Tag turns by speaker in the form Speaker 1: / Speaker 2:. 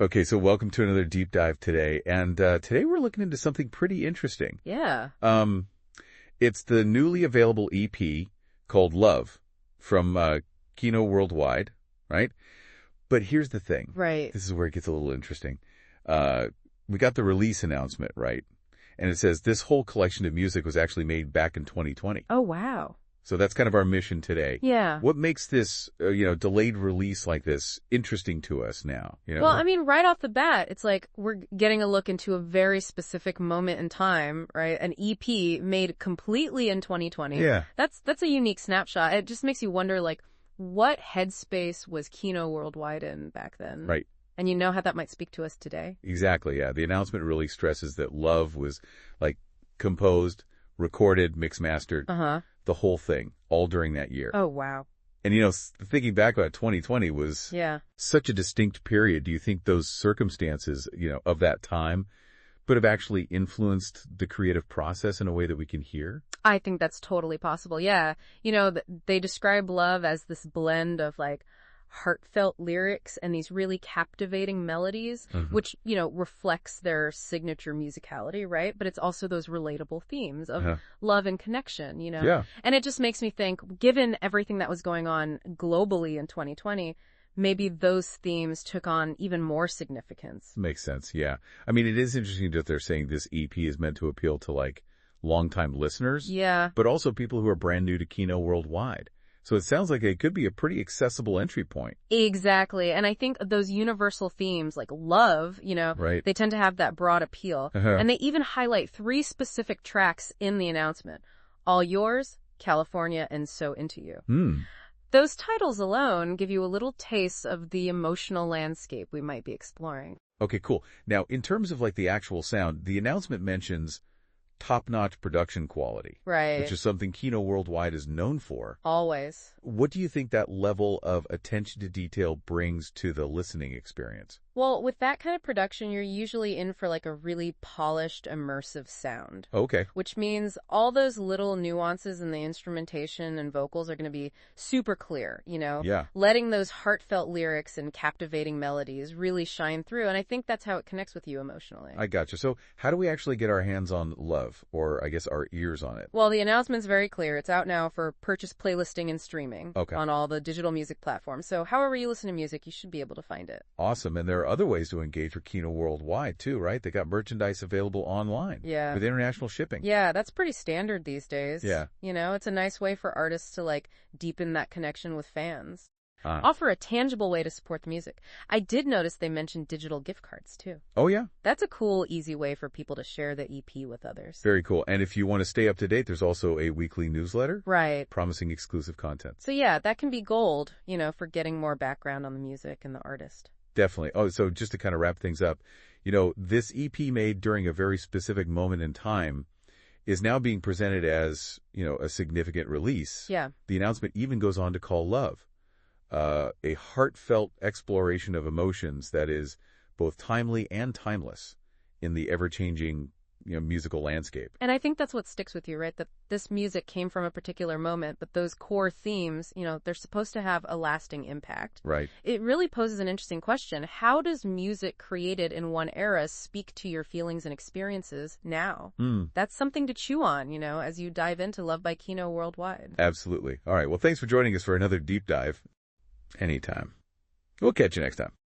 Speaker 1: Okay, so welcome to another deep dive today. And today we're looking into something pretty interesting.
Speaker 2: Yeah.
Speaker 1: It's the newly available EP called Love from Keeno Worldwide, right? But here's the thing.
Speaker 2: Right.
Speaker 1: This is where it gets a little interesting. We got the release announcement, right? And it says this whole collection of music was actually made back in 2020.
Speaker 2: Oh, wow.
Speaker 1: So that's kind of our mission today.
Speaker 2: Yeah.
Speaker 1: What makes this, delayed release like this interesting to us now?
Speaker 2: Well, I mean, right off the bat, it's like we're getting a look into a very specific moment in time, right? An EP made completely in 2020.
Speaker 1: Yeah.
Speaker 2: That's a unique snapshot. It just makes you wonder, like, what headspace was Keeno Worldwide in back then?
Speaker 1: Right.
Speaker 2: And you know how that might speak to us today?
Speaker 1: Exactly, yeah. The announcement really stresses that Love was, like, composed, recorded, mixed, mastered, the whole thing, all during that year.
Speaker 2: Oh, wow.
Speaker 1: And, thinking back about 2020 was such a distinct period. Do you think those circumstances, of that time would have actually influenced the creative process in a way that we can hear?
Speaker 2: I think that's totally possible, yeah. They describe Love as this blend of, like, heartfelt lyrics and these really captivating melodies, which, reflects their signature musicality, right? But it's also those relatable themes of love and connection,
Speaker 1: Yeah.
Speaker 2: And it just makes me think, given everything that was going on globally in 2020, maybe those themes took on even more significance.
Speaker 1: Makes sense, yeah. I mean, it is interesting that they're saying this EP is meant to appeal to, like, longtime listeners.
Speaker 2: Yeah.
Speaker 1: But also people who are brand new to Keeno Worldwide. So it sounds like it could be a pretty accessible entry point.
Speaker 2: Exactly. And I think those universal themes like love,
Speaker 1: Right.
Speaker 2: they tend to have that broad appeal. And they even highlight 3 specific tracks in the announcement. All Yours, California, and So Into You. Those titles alone give you a little taste of the emotional landscape we might be exploring.
Speaker 1: Okay, cool. Now, in terms of, like, the actual sound, the announcement mentions top-notch production quality.
Speaker 2: Right.
Speaker 1: Which is something Keeno Worldwide is known for.
Speaker 2: Always.
Speaker 1: What do you think that level of attention to detail brings to the listening experience?
Speaker 2: Well, with that kind of production, you're usually in for like a really polished, immersive sound.
Speaker 1: Okay.
Speaker 2: Which means all those little nuances in the instrumentation and vocals are going to be super clear,
Speaker 1: Yeah.
Speaker 2: Letting those heartfelt lyrics and captivating melodies really shine through. And I think that's how it connects with you emotionally.
Speaker 1: I gotcha. So how do we actually get our hands on Love, or I guess our ears on it?
Speaker 2: Well, the announcement's very clear. It's out now for purchase, playlisting, and streaming on all the digital music platforms. So however you listen to music, you should be able to find it.
Speaker 1: Awesome. And there are other ways to engage with Keeno Worldwide, too, right? They got merchandise available online with international shipping.
Speaker 2: Yeah, that's pretty standard these days.
Speaker 1: Yeah.
Speaker 2: It's a nice way for artists to, like, deepen that connection with fans. Offer a tangible way to support the music. I did notice they mentioned digital gift cards, too.
Speaker 1: Oh, yeah?
Speaker 2: That's a cool, easy way for people to share the EP with others.
Speaker 1: Very cool. And if you want to stay up to date, there's also a weekly newsletter.
Speaker 2: Right.
Speaker 1: Promising exclusive content.
Speaker 2: So, yeah, that can be gold, for getting more background on the music and the artist.
Speaker 1: Definitely. Oh, so just to kind of wrap things up, this EP made during a very specific moment in time is now being presented as, a significant release.
Speaker 2: Yeah.
Speaker 1: The announcement even goes on to call Love a heartfelt exploration of emotions that is both timely and timeless in the ever-changing, musical landscape.
Speaker 2: And I think that's what sticks with you, right? That this music came from a particular moment, but those core themes, they're supposed to have a lasting impact.
Speaker 1: Right.
Speaker 2: It really poses an interesting question. How does music created in one era speak to your feelings and experiences now? That's something to chew on, as you dive into Love by Keeno Worldwide.
Speaker 1: Absolutely. All right. Well, thanks for joining us for another deep dive. Anytime. We'll catch you next time.